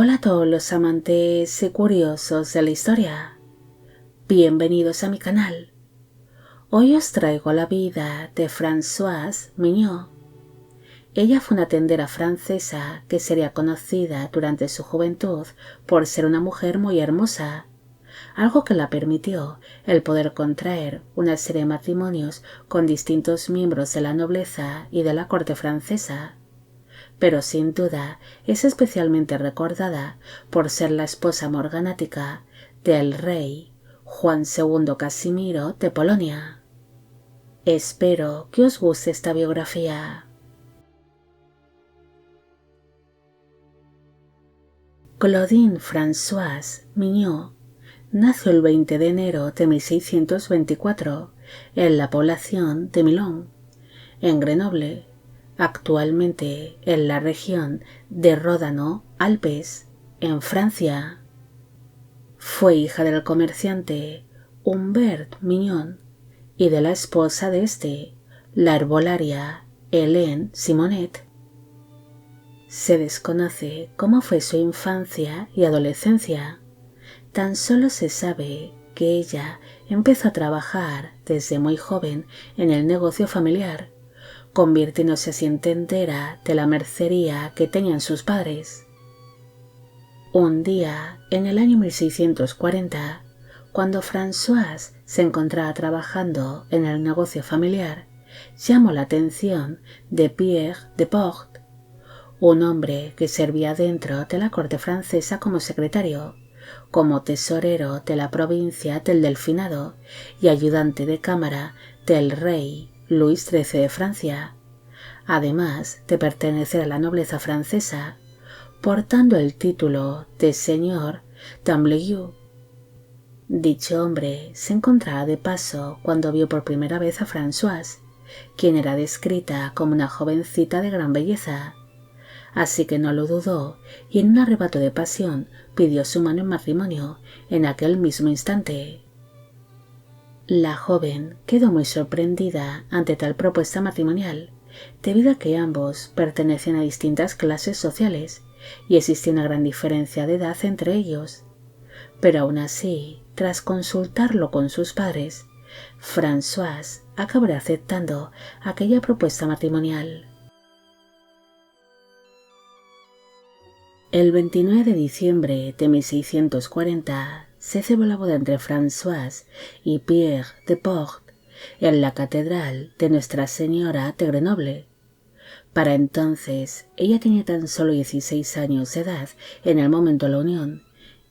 Hola a todos los amantes y curiosos de la historia. Bienvenidos a mi canal. Hoy os traigo la vida de Françoise Mignon. Ella fue una tendera francesa que sería conocida durante su juventud por ser una mujer muy hermosa, algo que la permitió el poder contraer una serie de matrimonios con distintos miembros de la nobleza y de la corte francesa. Pero sin duda es especialmente recordada por ser la esposa morganática del rey Juan II Casimiro de Polonia. Espero que os guste esta biografía. Claudine Françoise Mignon nació el 20 de enero de 1624 en la población de Milon, en Grenoble, actualmente en la región de Ródano-Alpes, en Francia. Fue hija del comerciante Humbert Mignon y de la esposa de este, la herbolaria Hélène Simonet. Se desconoce cómo fue su infancia y adolescencia. Tan solo se sabe que ella empezó a trabajar desde muy joven en el negocio familiar, convirtiéndose así en tendera de la mercería que tenían sus padres. Un día, en el año 1640, cuando Françoise se encontraba trabajando en el negocio familiar, llamó la atención de Pierre de Port, un hombre que servía dentro de la corte francesa como secretario, como tesorero de la provincia del Delfinado y ayudante de cámara del rey Luis XIII de Francia, además de pertenecer a la nobleza francesa, portando el título de señor d'Ambliou. Dicho hombre se encontraba de paso cuando vio por primera vez a Françoise, quien era descrita como una jovencita de gran belleza, así que no lo dudó y en un arrebato de pasión pidió su mano en matrimonio en aquel mismo instante. La joven quedó muy sorprendida ante tal propuesta matrimonial, debido a que ambos pertenecían a distintas clases sociales y existía una gran diferencia de edad entre ellos. Pero aún así, tras consultarlo con sus padres, Françoise acabó aceptando aquella propuesta matrimonial. El 29 de diciembre de 1640 se celebró la boda entre Françoise y Pierre de Port en la catedral de Nuestra Señora de Grenoble. Para entonces ella tenía tan solo 16 años de edad en el momento de la unión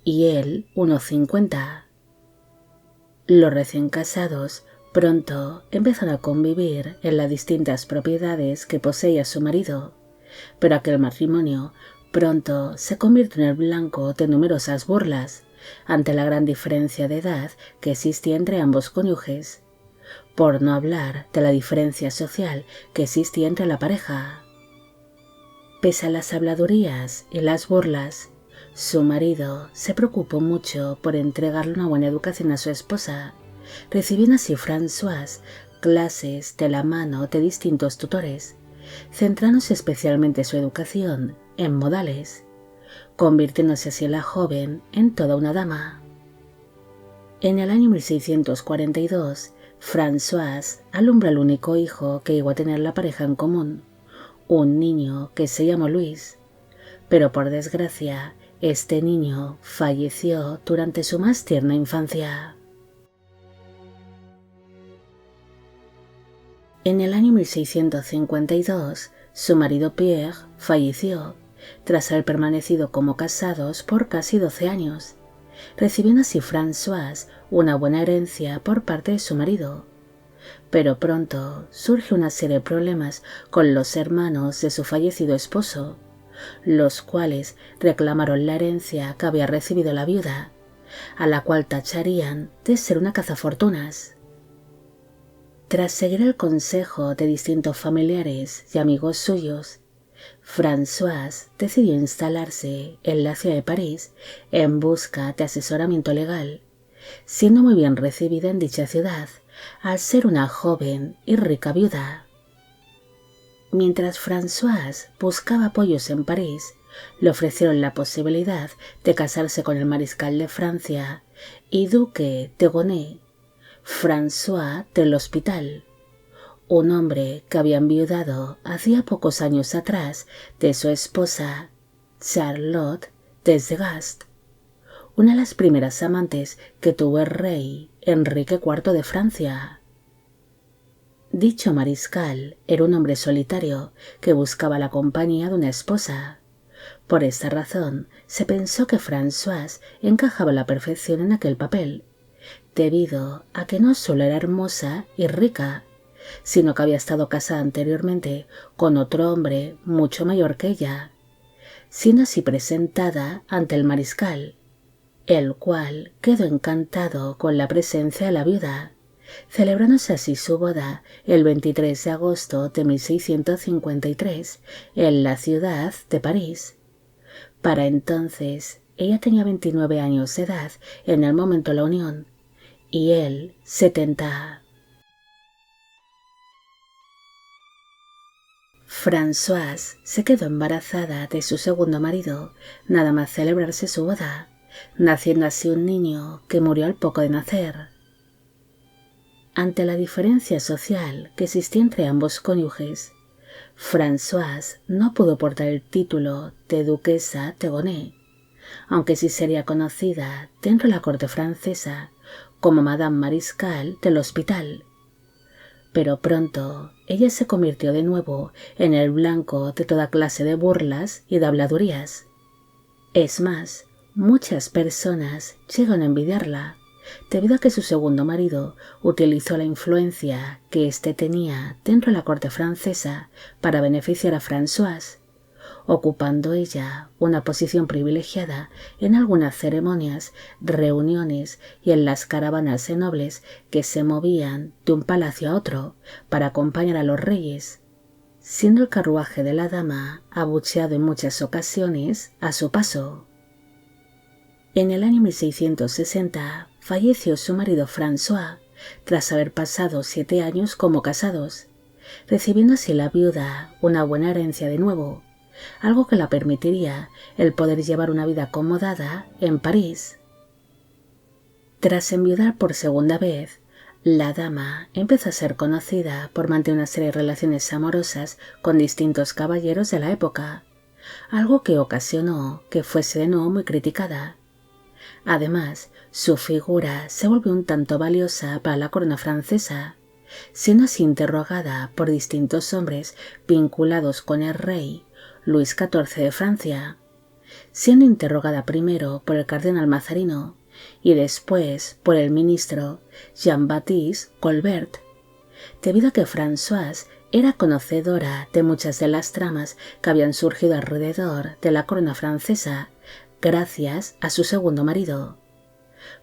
y él unos 50. Los recién casados pronto empezaron a convivir en las distintas propiedades que poseía su marido, pero aquel matrimonio pronto se convirtió en el blanco de numerosas burlas ante la gran diferencia de edad que existía entre ambos cónyuges, por no hablar de la diferencia social que existía entre la pareja. Pese a las habladurías y las burlas, su marido se preocupó mucho por entregarle una buena educación a su esposa, recibiendo así Françoise clases de la mano de distintos tutores, centrándose especialmente su educación en modales, convirtiéndose así la joven en toda una dama. En el año 1642, Françoise alumbra al único hijo que llegó a tener la pareja en común, un niño que se llamó Luis, pero por desgracia este niño falleció durante su más tierna infancia. En el año 1652, su marido Pierre falleció, tras haber permanecido como casados por casi 12 años, recibiendo así Françoise una buena herencia por parte de su marido. Pero pronto surge una serie de problemas con los hermanos de su fallecido esposo, los cuales reclamaron la herencia que había recibido la viuda, a la cual tacharían de ser una cazafortunas. Tras seguir el consejo de distintos familiares y amigos suyos, Françoise decidió instalarse en la ciudad de París en busca de asesoramiento legal, siendo muy bien recibida en dicha ciudad al ser una joven y rica viuda. Mientras Françoise buscaba apoyos en París, le ofrecieron la posibilidad de casarse con el mariscal de Francia y duque de Gonnet, François de l'Hospital, un hombre que había enviudado hacía pocos años atrás de su esposa Charlotte Desgast, una de las primeras amantes que tuvo el rey Enrique IV de Francia. Dicho mariscal era un hombre solitario que buscaba la compañía de una esposa. Por esta razón se pensó que Françoise encajaba a la perfección en aquel papel, debido a que no solo era hermosa y rica, sino que había estado casada anteriormente con otro hombre mucho mayor que ella, siendo así presentada ante el mariscal, el cual quedó encantado con la presencia de la viuda, celebrándose así su boda el 23 de agosto de 1653 en la ciudad de París. Para entonces ella tenía 29 años de edad en el momento de la unión y él 70. Françoise se quedó embarazada de su segundo marido nada más celebrarse su boda, naciendo así un niño que murió al poco de nacer. Ante la diferencia social que existía entre ambos cónyuges, Françoise no pudo portar el título de duquesa de Gonnet, aunque sí sería conocida dentro de la corte francesa como Madame Mariscal del Hospital. Pero pronto ella se convirtió de nuevo en el blanco de toda clase de burlas y de habladurías. Es más, muchas personas llegan a envidiarla, debido a que su segundo marido utilizó la influencia que éste tenía dentro de la corte francesa para beneficiar a Françoise, ocupando ella una posición privilegiada en algunas ceremonias, reuniones y en las caravanas de nobles que se movían de un palacio a otro para acompañar a los reyes, siendo el carruaje de la dama abucheado en muchas ocasiones a su paso. En el año 1660 falleció su marido François, tras haber pasado 7 años como casados, recibiendo así la viuda una buena herencia de nuevo, algo que la permitiría el poder llevar una vida acomodada en París. Tras enviudar por segunda vez, la dama empezó a ser conocida por mantener una serie de relaciones amorosas con distintos caballeros de la época, algo que ocasionó que fuese de nuevo muy criticada. Además, su figura se volvió un tanto valiosa para la corona francesa, siendo así interrogada por distintos hombres vinculados con el rey Luis XIV de Francia, siendo interrogada primero por el cardenal Mazarino y después por el ministro Jean-Baptiste Colbert, debido a que Françoise era conocedora de muchas de las tramas que habían surgido alrededor de la corona francesa gracias a su segundo marido.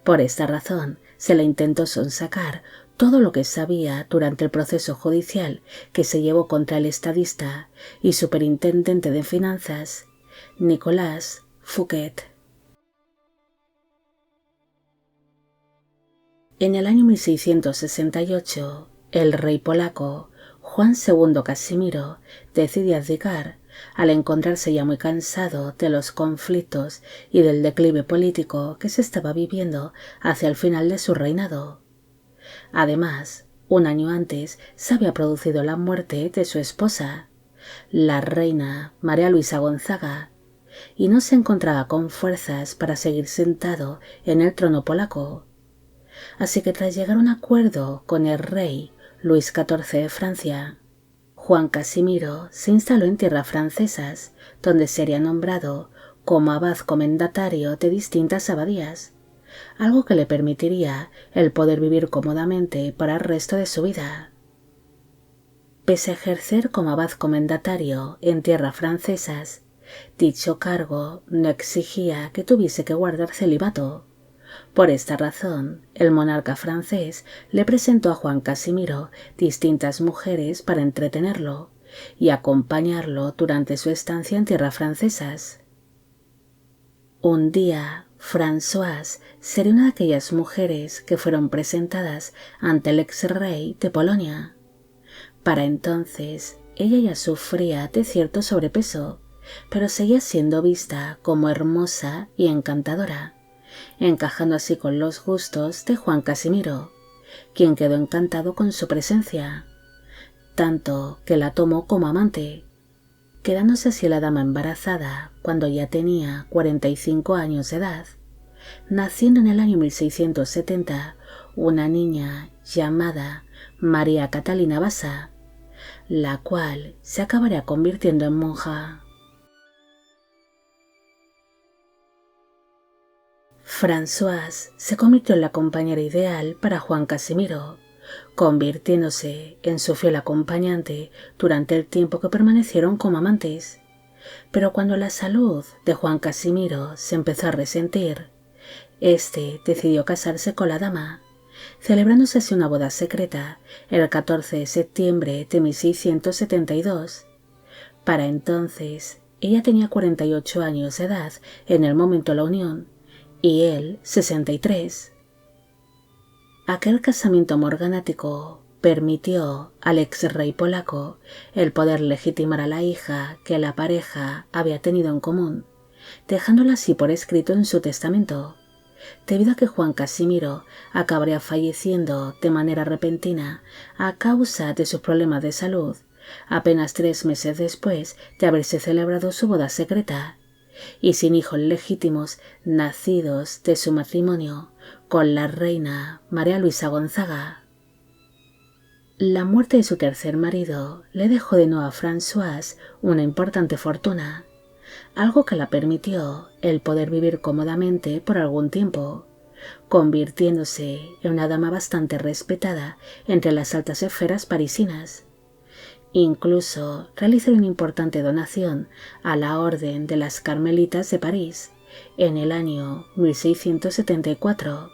Por esta razón se le intentó sonsacar todo lo que sabía durante el proceso judicial que se llevó contra el estadista y superintendente de finanzas, Nicolas Fouquet. En el año 1668, el rey polaco Juan II Casimiro decidió abdicar al encontrarse ya muy cansado de los conflictos y del declive político que se estaba viviendo hacia el final de su reinado. Además, un año antes se había producido la muerte de su esposa, la reina María Luisa Gonzaga, y no se encontraba con fuerzas para seguir sentado en el trono polaco. Así que tras llegar a un acuerdo con el rey Luis XIV de Francia, Juan Casimiro se instaló en tierras francesas, donde sería nombrado como abad comendatario de distintas abadías, algo que le permitiría el poder vivir cómodamente para el resto de su vida. Pese a ejercer como abad comendatario en tierras francesas, dicho cargo no exigía que tuviese que guardar celibato. Por esta razón, el monarca francés le presentó a Juan Casimiro distintas mujeres para entretenerlo y acompañarlo durante su estancia en tierras francesas. Un día, Françoise sería una de aquellas mujeres que fueron presentadas ante el ex-rey de Polonia. Para entonces, ella ya sufría de cierto sobrepeso pero seguía siendo vista como hermosa y encantadora, encajando así con los gustos de Juan Casimiro, quien quedó encantado con su presencia, tanto que la tomó como amante, quedándose así la dama embarazada cuando ya tenía 45 años de edad, naciendo en el año 1670 una niña llamada María Catalina Bassa, la cual se acabaría convirtiendo en monja. Françoise se convirtió en la compañera ideal para Juan Casimiro, convirtiéndose en su fiel acompañante durante el tiempo que permanecieron como amantes. Pero cuando la salud de Juan Casimiro se empezó a resentir, este decidió casarse con la dama, celebrándose así una boda secreta el 14 de septiembre de 1672. Para entonces, ella tenía 48 años de edad en el momento de la unión, y él 63. Aquel casamiento morganático permitió al ex rey polaco el poder legitimar a la hija que la pareja había tenido en común, dejándola así por escrito en su testamento, debido a que Juan Casimiro acabaría falleciendo de manera repentina a causa de sus problemas de salud, apenas 3 meses después de haberse celebrado su boda secreta, y sin hijos legítimos nacidos de su matrimonio con la reina María Luisa Gonzaga. La muerte de su tercer marido le dejó de nuevo a Françoise una importante fortuna, algo que la permitió el poder vivir cómodamente por algún tiempo, convirtiéndose en una dama bastante respetada entre las altas esferas parisinas. Incluso realizó una importante donación a la Orden de las Carmelitas de París en el año 1674,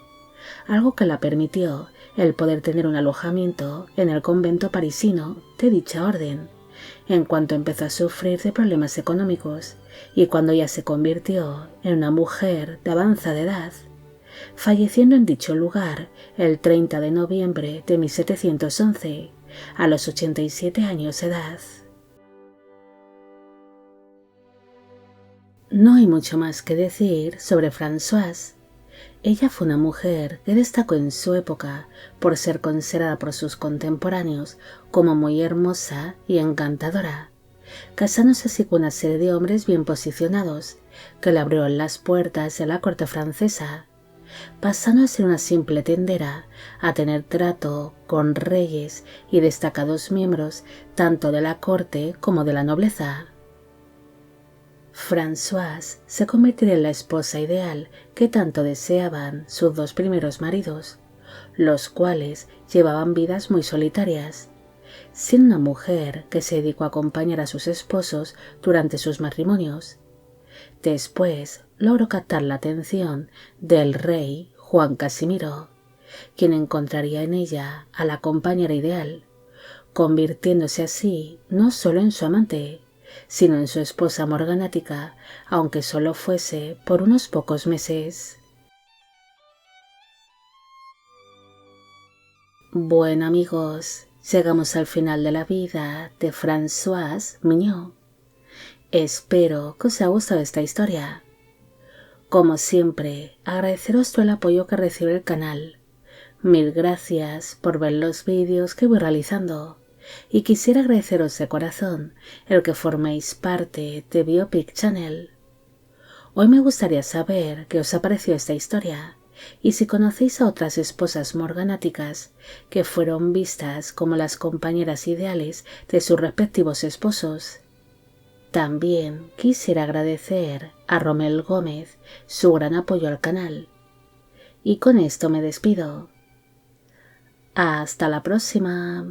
algo que la permitió el poder tener un alojamiento en el convento parisino de dicha orden, en cuanto empezó a sufrir de problemas económicos y cuando ya se convirtió en una mujer de avanzada edad, falleciendo en dicho lugar el 30 de noviembre de 1711, a los 87 años de edad. No hay mucho más que decir sobre Françoise. Ella fue una mujer que destacó en su época por ser considerada por sus contemporáneos como muy hermosa y encantadora, casándose así con una serie de hombres bien posicionados que le abrieron las puertas de la corte francesa, pasando a ser una simple tendera a tener trato con reyes y destacados miembros tanto de la corte como de la nobleza. Françoise se convertiría en la esposa ideal que tanto deseaban sus 2 primeros maridos, los cuales llevaban vidas muy solitarias, siendo una mujer que se dedicó a acompañar a sus esposos durante sus matrimonios. Después logró captar la atención del rey Juan Casimiro, quien encontraría en ella a la compañera ideal, convirtiéndose así no solo en su amante, sino en su esposa morganática, aunque solo fuese por unos pocos meses. Bueno amigos, llegamos al final de la vida de Françoise Mignon. Espero que os haya gustado esta historia. Como siempre, agradeceros todo el apoyo que recibe el canal. Mil gracias por ver los vídeos que voy realizando y quisiera agradeceros de corazón el que forméis parte de Biopic Channel. Hoy me gustaría saber qué os ha parecido esta historia y si conocéis a otras esposas morganáticas que fueron vistas como las compañeras ideales de sus respectivos esposos. También quisiera agradecer a Romel Gómez su gran apoyo al canal. Y con esto me despido. Hasta la próxima.